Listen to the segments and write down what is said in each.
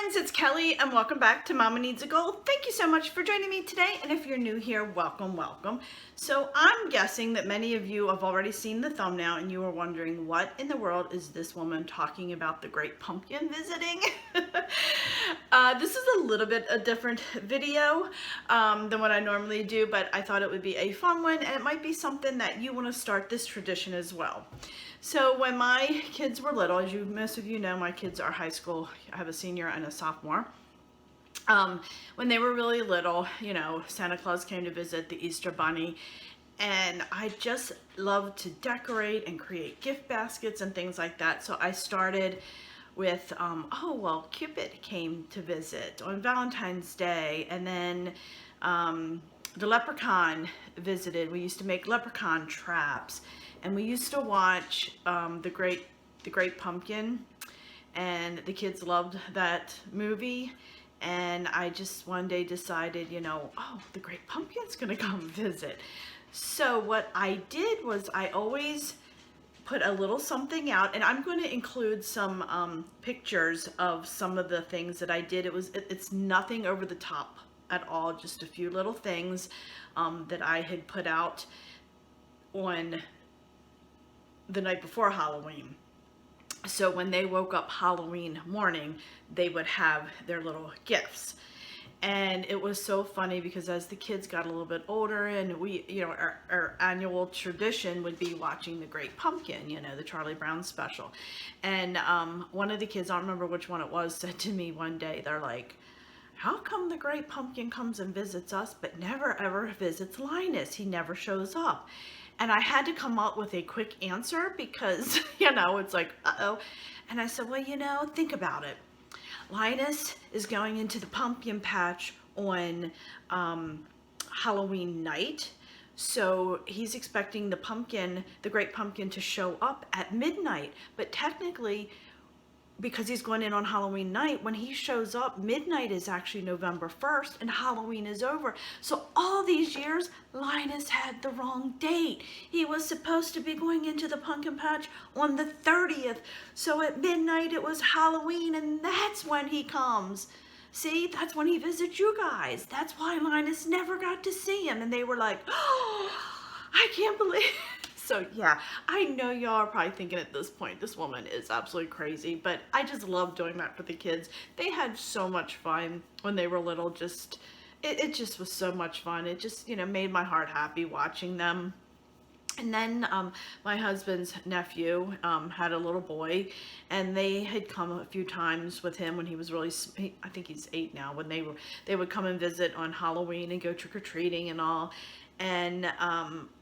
friends, it's Kelly and welcome back to Mama Needs a Goal. Thank you so much for joining me today, and if you're new here, welcome. So I'm guessing that many of you have already seen the thumbnail and you are wondering, what in the world is this woman talking about the Great Pumpkin visiting? This is a little bit a different video than what I normally do, but I thought it would be a fun one, and it might be something that you want to start this tradition as well. So when my kids were little, as most of you know, my kids are high school. I have a senior and a sophomore. When they were really little, you know, Santa Claus came to visit, the Easter Bunny, and I just love to decorate and create gift baskets and things like that. So I started with, Cupid came to visit on Valentine's Day, and then the leprechaun visited. We used to make leprechaun traps, and we used to watch the Great Pumpkin, and the kids loved that movie. And I just one day decided, you know, oh, the Great Pumpkin's gonna come visit. So what I did was I always put a little something out, and I'm going to include some pictures of some of the things that I did. It's nothing over the top at all, just a few little things that I had put out on the night before Halloween. So when they woke up Halloween morning, they would have their little gifts. And it was so funny because as the kids got a little bit older, and we, you know, our annual tradition would be watching the Great Pumpkin, you know, the Charlie Brown special. And one of the kids, I don't remember which one it was, said to me one day, they're like, how come the Great Pumpkin comes and visits us but never ever visits Linus? He never shows up. And I had to come up with a quick answer because, you know, it's like, uh-oh. And I said, well, you know, think about it. Linus is going into the pumpkin patch on Halloween night. So he's expecting the Great Pumpkin to show up at midnight. But technically, because he's going in on Halloween night, when he shows up, midnight is actually November 1st and Halloween is over. So all these years, Linus had the wrong date. He was supposed to be going into the pumpkin patch on the 30th. So at midnight it was Halloween, and that's when he comes. See, that's when he visits you guys. That's why Linus never got to see him. And they were like, oh, I can't believe it. So yeah, I know y'all are probably thinking at this point, this woman is absolutely crazy, but I just love doing that for the kids. They had so much fun when they were little. It just was so much fun. It just, you know, made my heart happy watching them. And then my husband's nephew had a little boy, and they had come a few times with him when he was really, I think he's 8 now, when they would come and visit on Halloween and go trick-or-treating and all. And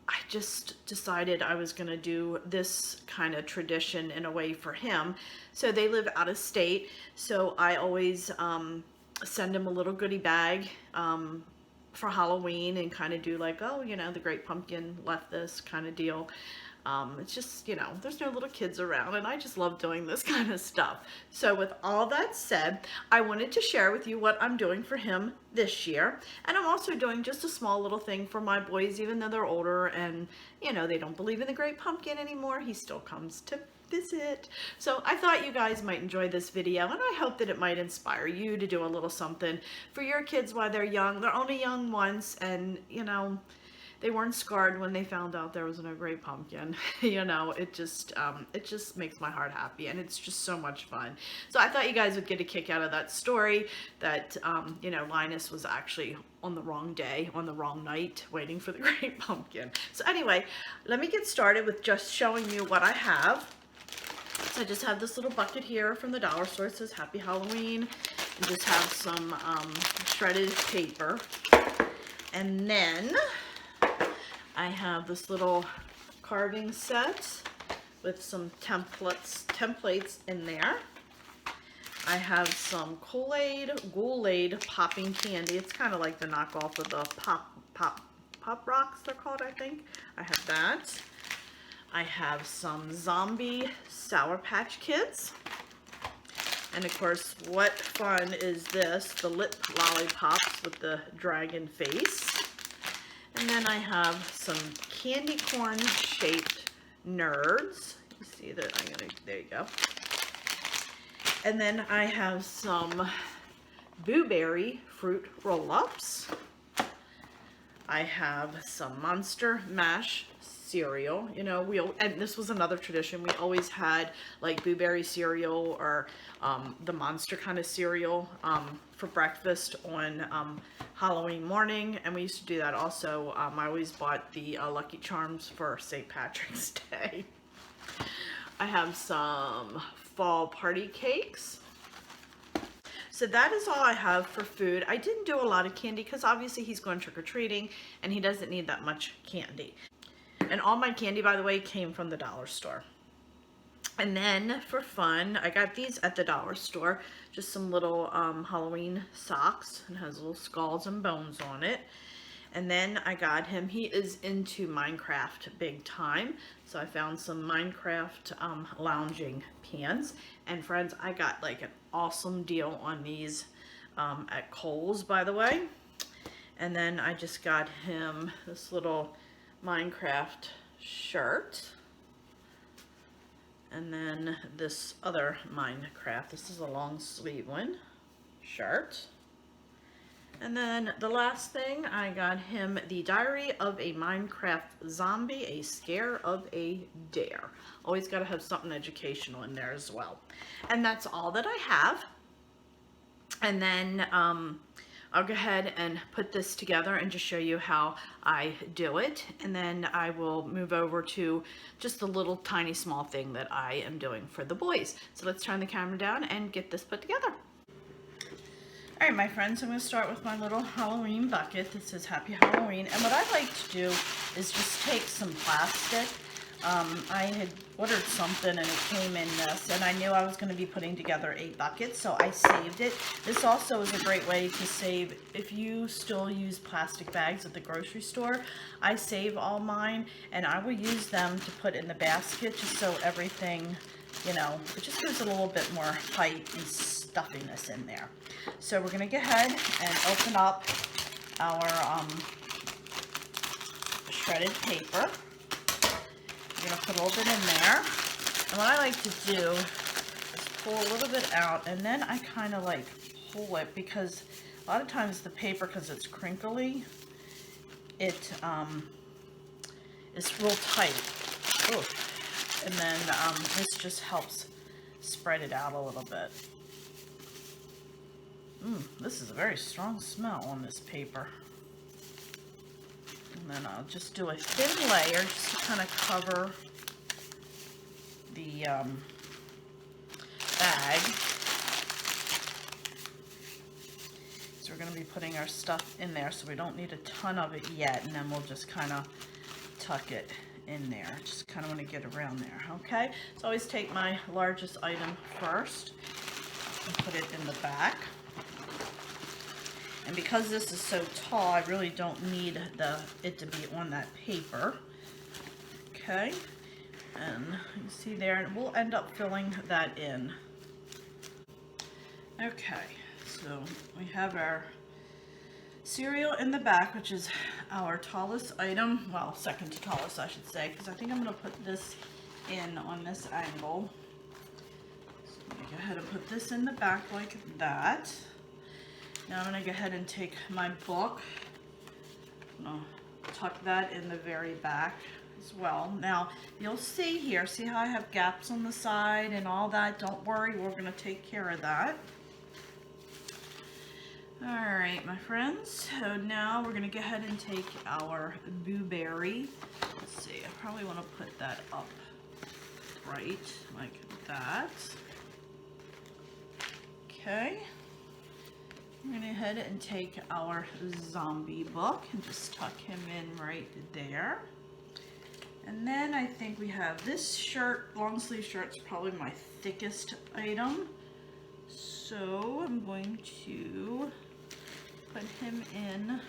I just decided I was going to do this kind of tradition in a way for him. So they live out of state, so I always send him a little goodie bag for Halloween and kind of do like, oh, you know, the Great Pumpkin left this kind of deal. It's just, you know, there's no little kids around, and I just love doing this kind of stuff. So with all that said, I wanted to share with you what I'm doing for him this year. And I'm also doing just a small little thing for my boys, even though they're older and, you know, they don't believe in the Great Pumpkin anymore. He still comes to visit. So I thought you guys might enjoy this video, and I hope that it might inspire you to do a little something for your kids while they're young. They're only young once, and, you know, they weren't scarred when they found out there was no Great Pumpkin. You know, it just makes my heart happy, and it's just so much fun. So I thought you guys would get a kick out of that story that, you know, Linus was actually on the wrong day, on the wrong night, waiting for the Great Pumpkin. So anyway, let me get started with just showing you what I have. So I just have this little bucket here from the dollar store. It says Happy Halloween. And just have some shredded paper. And then I have this little carving set with some templates in there. I have some Kool-Aid popping candy. It's kind of like the knockoff of the Pop Rocks, they're called, I think. I have that. I have some zombie Sour Patch Kids. And of course, what fun is this? The lip lollipops with the dragon face. And then I have some candy corn shaped nerds. You see that? There you go. And then I have some blueberry fruit roll-ups. I have some Monster Mash cereal. You know, and this was another tradition. We always had like blueberry cereal or the Monster kind of cereal for breakfast on Halloween morning, and we used to do that also. I always bought the Lucky Charms for St. Patrick's Day. I have some fall party cakes. So that is all I have for food. I didn't do a lot of candy because obviously he's going trick-or-treating and he doesn't need that much candy. And all my candy, by the way, came from the dollar store. And then for fun, I got these at the dollar store. Just some little Halloween socks. It has little skulls and bones on it. And then I got him, he is into Minecraft big time. So I found some Minecraft lounging pants. And friends, I got like an awesome deal on these at Kohl's, by the way. And then I just got him this little Minecraft shirt. And then this other Minecraft, this is a long sleeve one, shirt. And then the last thing, I got him the Diary of a Minecraft Zombie, a Scare of a Dare. Always got to have something educational in there as well. And that's all that I have. And then I'll go ahead and put this together and just show you how I do it. And then I will move over to just the little tiny small thing that I am doing for the boys. So let's turn the camera down and get this put together. All right, my friends, I'm going to start with my little Halloween bucket that says Happy Halloween. And what I like to do is just take some plastic. I had ordered something and it came in this, and I knew I was going to be putting together a bucket, so I saved it. This also is a great way to save if you still use plastic bags at the grocery store. I save all mine, and I will use them to put in the basket just so everything, you know, it just gives it a little bit more height and stuffiness in there. So we're going to go ahead and open up our shredded paper. I'm going to put a little bit in there. And what I like to do is pull a little bit out, and then I kind of like pull it, because a lot of times the paper, because it's crinkly, it is real tight. Ooh. And then this just helps spread it out a little bit. This is a very strong smell on this paper. And then I'll just do a thin layer just to kind of cover the bag. So we're going to be putting our stuff in there, so we don't need a ton of it yet, and then we'll just kind of tuck it in there. Just kind of want to get around there, okay? So always take my largest item first and put it in the back. And because this is so tall, I really don't need it to be on that paper. Okay, and you see there, and we'll end up filling that in. Okay, so we have our cereal in the back, which is our tallest item. Well, second to tallest, I should say, because I think I'm going to put this in on this angle. So I'm going to go ahead and put this in the back like that. Now I'm going to go ahead and take my book. I'm going to tuck that in the very back as well. Now you'll see here, see how I have gaps on the side and all that? Don't worry, we're going to take care of that. Alright, my friends, so now we're going to go ahead and take our blueberry. Let's see, I probably want to put that up right like that. Okay. I'm going to go ahead and take our zombie book and just tuck him in right there. And then I think we have this shirt, long sleeve shirt's probably my thickest item. So I'm going to put him in,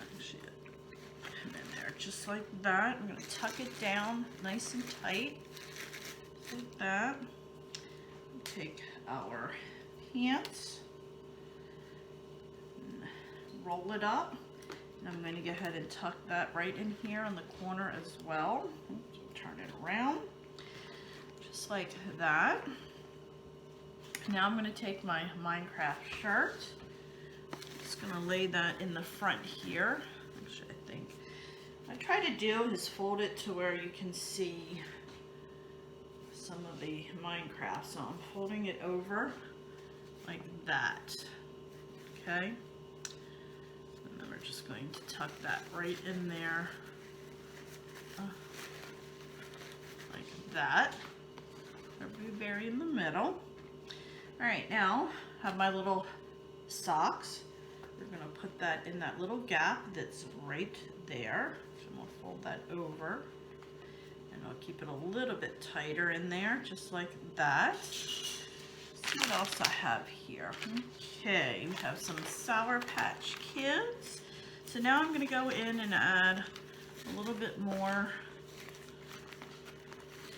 actually, put him in there just like that. I'm going to tuck it down nice and tight, like that. Take our pants, roll it up, and I'm going to go ahead and tuck that right in here on the corner as well. Turn it around, just like that. Now I'm going to take my Minecraft shirt. Just going to lay that in the front here. Actually, I think what I try to do is fold it to where you can see some of the Minecraft. So I'm folding it over like that. Okay. And then we're just going to tuck that right in there. Like that. Blueberry in the middle. Alright, now have my little socks. We're going to put that in that little gap that's right there. So I'm going to fold that over. And I'll keep it a little bit tighter in there, just like that. Let's see what else I have here. Okay, we have some Sour Patch Kids. So now I'm going to go in and add a little bit more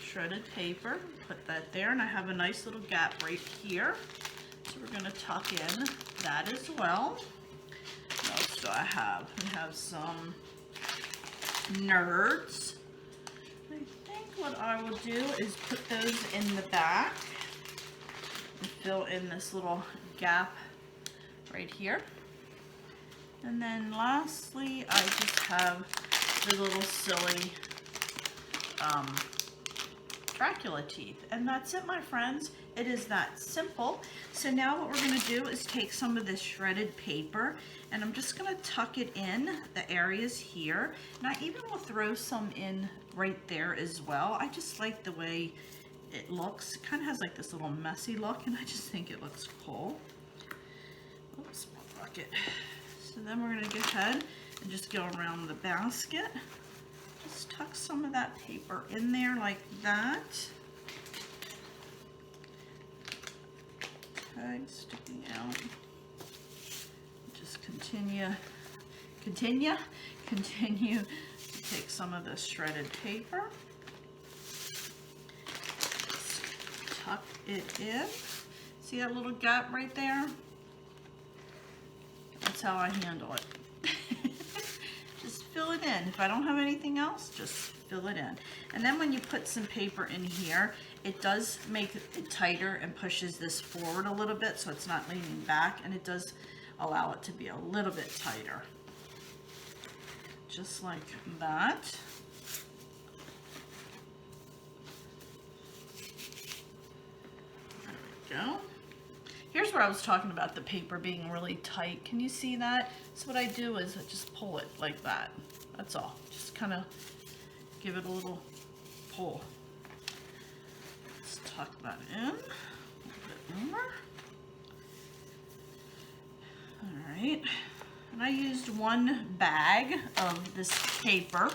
shredded paper. Put that there, and I have a nice little gap right here. So we're going to tuck in that as well. What else do I have? We have some Nerds. I think what I will do is put those in the back and fill in this little gap right here. And then lastly, I just have the little silly Dracula teeth. And that's it, my friends. It is that simple. So now what we're going to do is take some of this shredded paper, and I'm just going to tuck it in the areas here. And I even will throw some in right there as well. I just like the way it looks. It kind of has like this little messy look, and I just think it looks cool. Oops, my bucket. So then we're going to go ahead and just go around the basket. Just tuck some of that paper in there like that. Okay, sticking out. Just continue to take some of this shredded paper. Just tuck it in. See that little gap right there? That's how I handle it. Just fill it in. If I don't have anything else, just fill it in. And then when you put some paper in here, it does make it tighter and pushes this forward a little bit so it's not leaning back, and it does allow it to be a little bit tighter. Just like that. There we go. Here's where I was talking about the paper being really tight. Can you see that? So what I do is I just pull it like that. That's all. Just kind of give it a little pull. Let's tuck that in a little bit more. All right. And I used one bag of this paper.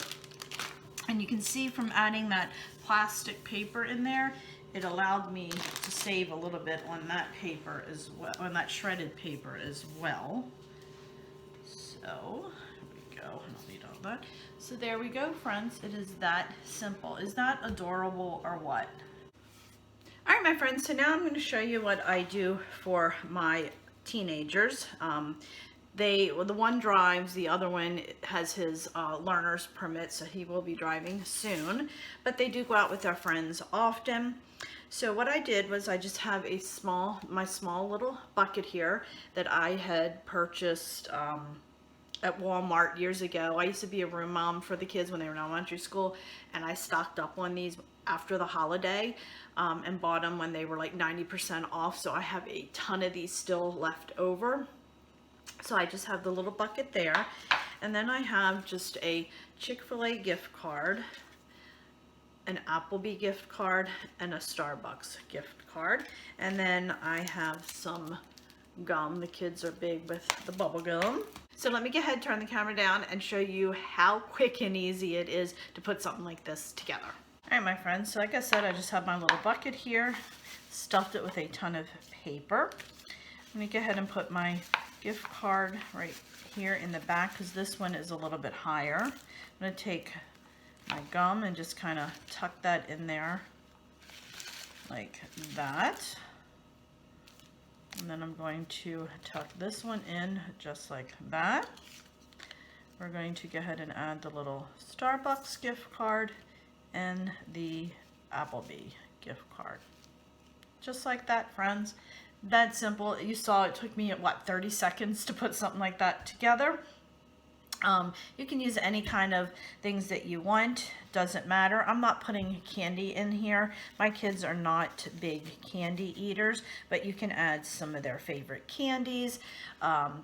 And you can see from adding that plastic paper in there, it allowed me to save a little bit on that paper as well, on that shredded paper as well. So, here we go. I don't need all that. So there we go, friends. It is that simple. Is that adorable or what? All right, my friends. So now I'm going to show you what I do for my teenagers. The one drives, the other one has his learner's permit, so he will be driving soon. But they do go out with their friends often. So what I did was I just have my small little bucket here that I had purchased at Walmart years ago. I used to be a room mom for the kids when they were in elementary school, and I stocked up on these after the holiday and bought them when they were like 90% off. So I have a ton of these still left over. So I just have the little bucket there, and then I have just a Chick-fil-A gift card, an Applebee gift card, and a Starbucks gift card. And then I have some gum. The kids are big with the bubble gum. So let me go ahead, turn the camera down, and show you how quick and easy it is to put something like this together. All right, my friends, so like I said, I just have my little bucket here, stuffed it with a ton of paper. Let me go ahead and put my gift card right here in the back, because this one is a little bit higher. I'm going to take my gum and just kind of tuck that in there like that. And then I'm going to tuck this one in just like that. We're going to go ahead and add the little Starbucks gift card and the Applebee gift card. Just like that, friends. That simple. You saw it took me, what, 30 seconds to put something like that together. You can use any kind of things that you want, doesn't matter. I'm not putting candy in here. My kids are not big candy eaters, but you can add some of their favorite candies,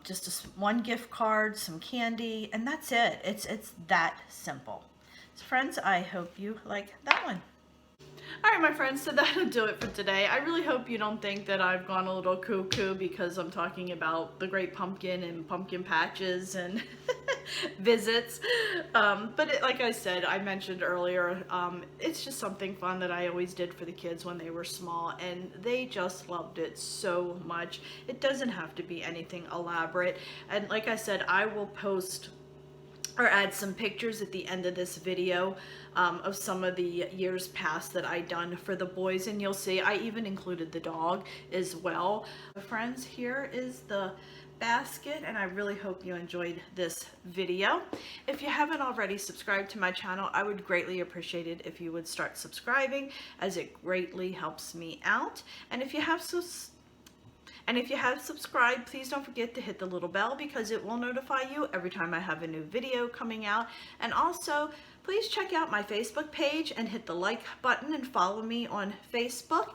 just one gift card, some candy, and that's it. It's that simple. So friends, I hope you like that one. All right, my friends, so that'll do it for today. I really hope you don't think that I've gone a little cuckoo because I'm talking about the Great Pumpkin and pumpkin patches and visits. Like I said, I mentioned earlier, it's just something fun that I always did for the kids when they were small, and they just loved it so much. It doesn't have to be anything elaborate. And like I said, I will post or add some pictures at the end of this video of some of the years past that I done for the boys, and you'll see I even included the dog as well. Friends, here is the basket, and I really hope you enjoyed this video. If you haven't already subscribed to my channel, I would greatly appreciate it if you would start subscribing, as it greatly helps me out. And if you have subscribed, please don't forget to hit the little bell, because it will notify you every time I have a new video coming out. And also, please check out my Facebook page and hit the like button and follow me on Facebook,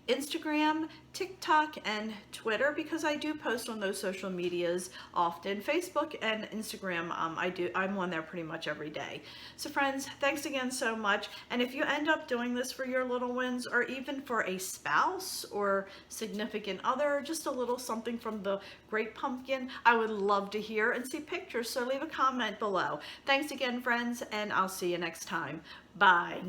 Instagram, TikTok, and Twitter, because I do post on those social medias often. Facebook and Instagram, I'm on there pretty much every day. So friends, thanks again so much. And if you end up doing this for your little ones, or even for a spouse or significant other, or just a little something from the Great Pumpkin, I would love to hear and see pictures, so leave a comment below. Thanks again, friends, and I'll see you next time. Bye.